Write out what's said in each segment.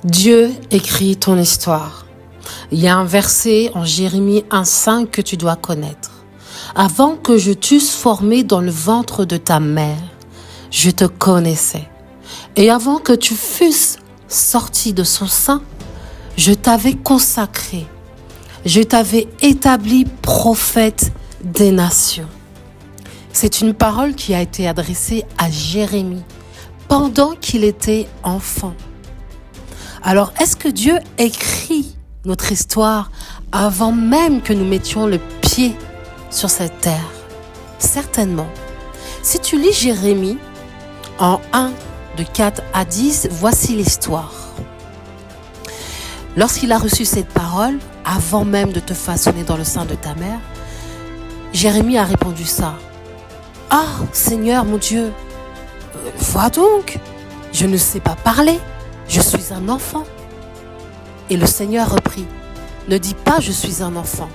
Dieu écrit ton histoire. Il y a un verset en Jérémie 1,5 que tu dois connaître. Avant que je t'eusse formé dans le ventre de ta mère, je te connaissais. Et avant que tu fusses sorti de son sein, je t'avais consacré. Je t'avais établi prophète des nations. C'est une parole qui a été adressée à Jérémie pendant qu'il était enfant. Alors, est-ce que Dieu écrit notre histoire avant même que nous mettions le pied sur cette terre? Certainement. Si tu lis Jérémie en 1, de 4 à 10, voici l'histoire. Lorsqu'il a reçu cette parole, avant même de te façonner dans le sein de ta mère, Jérémie a répondu ça. « Ah, Seigneur mon Dieu, vois donc, je ne sais pas parler. Je suis un enfant. » Et le Seigneur reprit. « Ne dis pas je suis un enfant.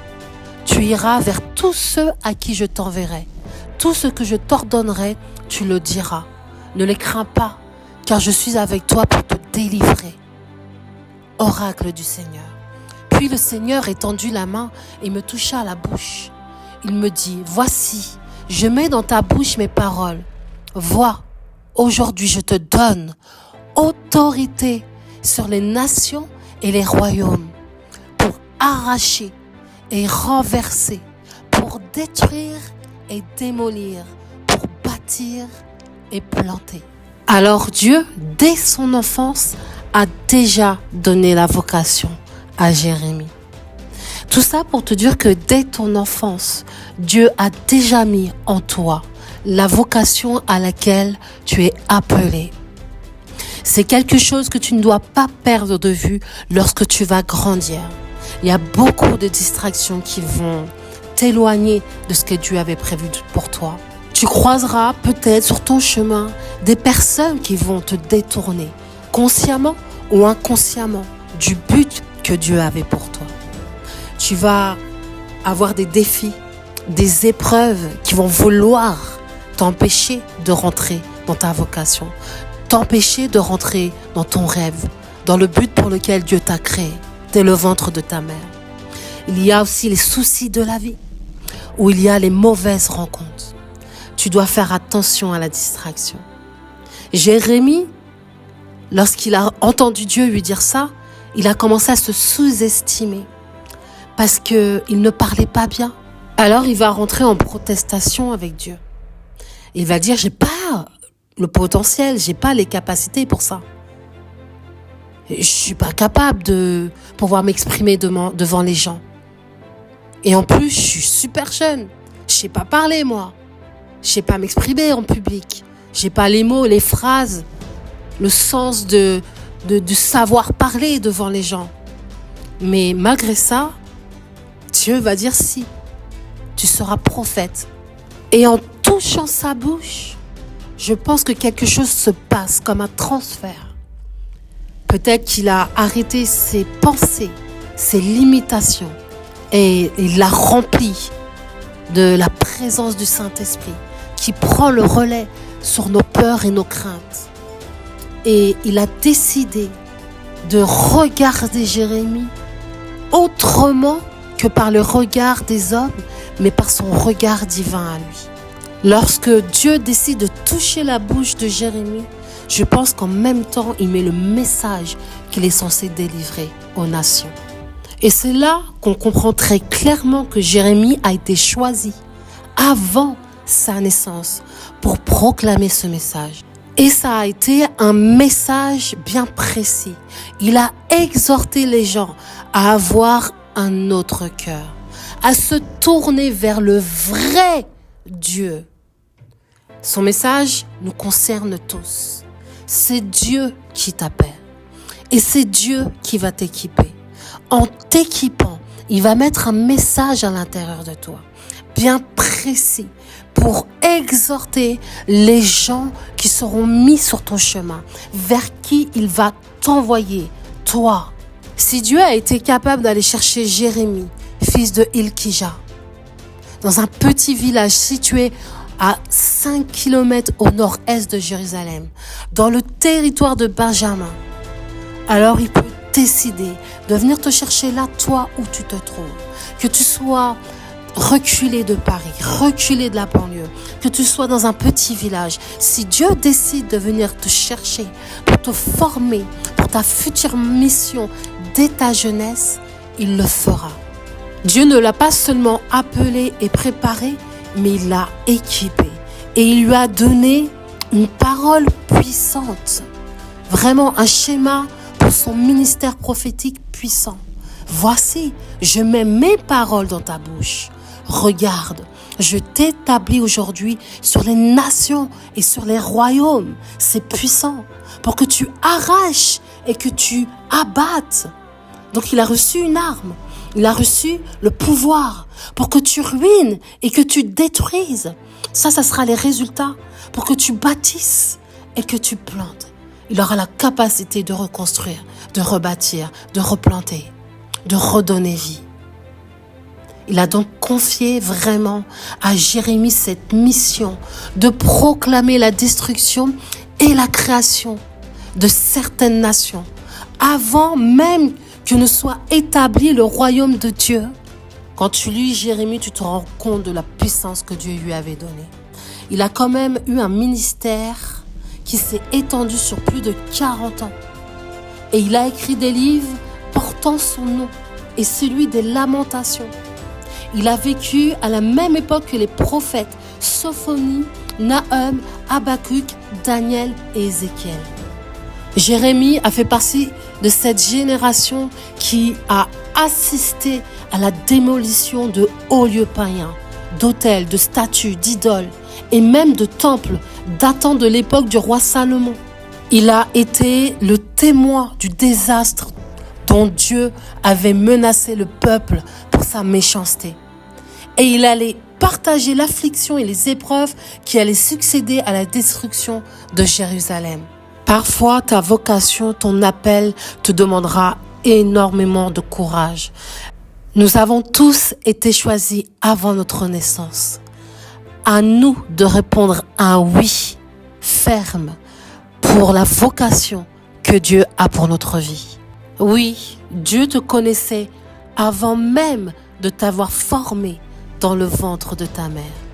Tu iras vers tous ceux à qui je t'enverrai. Tout ce que je t'ordonnerai, tu le diras. Ne les crains pas, car je suis avec toi pour te délivrer. » Oracle du Seigneur. Puis le Seigneur étendit la main et me toucha à la bouche. Il me dit, « Voici, je mets dans ta bouche mes paroles. Vois, aujourd'hui je te donne autorité sur les nations et les royaumes pour arracher et renverser, pour détruire et démolir, pour bâtir et planter. » Alors Dieu, dès son enfance, a déjà donné la vocation à Jérémie. Tout ça pour te dire que dès ton enfance, Dieu a déjà mis en toi la vocation à laquelle tu es appelé. C'est quelque chose que tu ne dois pas perdre de vue lorsque tu vas grandir. Il y a beaucoup de distractions qui vont t'éloigner de ce que Dieu avait prévu pour toi. Tu croiseras peut-être sur ton chemin des personnes qui vont te détourner, consciemment ou inconsciemment, du but que Dieu avait pour toi. Tu vas avoir des défis, des épreuves qui vont vouloir t'empêcher de rentrer dans ta vocation, t'empêcher de rentrer dans ton rêve, dans le but pour lequel Dieu t'a créé, dès le ventre de ta mère. Il y a aussi les soucis de la vie, où il y a les mauvaises rencontres. Tu dois faire attention à la distraction. Jérémie, lorsqu'il a entendu Dieu lui dire ça, il a commencé à se sous-estimer parce qu'il ne parlait pas bien. Alors il va rentrer en protestation avec Dieu. Il va dire, j'ai pas le potentiel, j'ai pas les capacités pour ça. Je suis pas capable de pouvoir m'exprimer devant les gens. Et en plus, je suis super jeune. Je sais pas parler, moi. Je sais pas m'exprimer en public. J'ai pas les mots, les phrases, le sens de savoir parler devant les gens. Mais malgré ça, Dieu va dire si, tu seras prophète. Et en touchant sa bouche, je pense que quelque chose se passe comme un transfert. Peut-être qu'il a arrêté ses pensées, ses limitations et il l'a rempli de la présence du Saint-Esprit qui prend le relais sur nos peurs et nos craintes. Et il a décidé de regarder Jérémie autrement que par le regard des hommes, mais par son regard divin à lui. Lorsque Dieu décide de toucher la bouche de Jérémie, je pense qu'en même temps, il met le message qu'il est censé délivrer aux nations. Et c'est là qu'on comprend très clairement que Jérémie a été choisi avant sa naissance pour proclamer ce message. Et ça a été un message bien précis. Il a exhorté les gens à avoir un autre cœur, à se tourner vers le vrai Dieu. Son message nous concerne tous. C'est Dieu qui t'appelle et c'est Dieu qui va t'équiper. En t'équipant, il va mettre un message à l'intérieur de toi, bien précis, pour exhorter les gens qui seront mis sur ton chemin, vers qui il va t'envoyer, toi. Si Dieu a été capable d'aller chercher Jérémie, fils de Hilkija, dans un petit village situé à 5 kilomètres au nord-est de Jérusalem, dans le territoire de Benjamin, alors il peut décider de venir te chercher là, toi, où tu te trouves. Que tu sois reculé de Paris, reculé de la banlieue, que tu sois dans un petit village. Si Dieu décide de venir te chercher pour te former pour ta future mission dès ta jeunesse, il le fera. Dieu ne l'a pas seulement appelé et préparé, mais il l'a équipé. Et il lui a donné une parole puissante. Vraiment un schéma pour son ministère prophétique puissant. Voici, je mets mes paroles dans ta bouche. Regarde, je t'établis aujourd'hui sur les nations et sur les royaumes. C'est puissant pour que tu arraches et que tu abattes. Donc il a reçu une arme. Il a reçu le pouvoir pour que tu ruines et que tu détruises. Ça sera les résultats pour que tu bâtisses et que tu plantes. Il aura la capacité de reconstruire, de rebâtir, de replanter, de redonner vie. Il a donc confié vraiment à Jérémie cette mission de proclamer la destruction et la création de certaines nations avant même que ne soit établi le royaume de Dieu. Quand tu lis Jérémie, tu te rends compte de la puissance que Dieu lui avait donnée. Il a quand même eu un ministère qui s'est étendu sur plus de 40 ans. Et il a écrit des livres portant son nom et celui des lamentations. Il a vécu à la même époque que les prophètes Sophonie, Nahum, Habakkuk, Daniel et Ézéchiel. Jérémie a fait partie de cette génération qui a assisté à la démolition de hauts lieux païens, d'autels, de statues, d'idoles et même de temples datant de l'époque du roi Salomon. Il a été le témoin du désastre dont Dieu avait menacé le peuple pour sa méchanceté. Et il allait partager l'affliction et les épreuves qui allaient succéder à la destruction de Jérusalem. Parfois, ta vocation, ton appel te demandera énormément de courage. Nous avons tous été choisis avant notre naissance. À nous de répondre un oui ferme pour la vocation que Dieu a pour notre vie. Oui, Dieu te connaissait avant même de t'avoir formé dans le ventre de ta mère.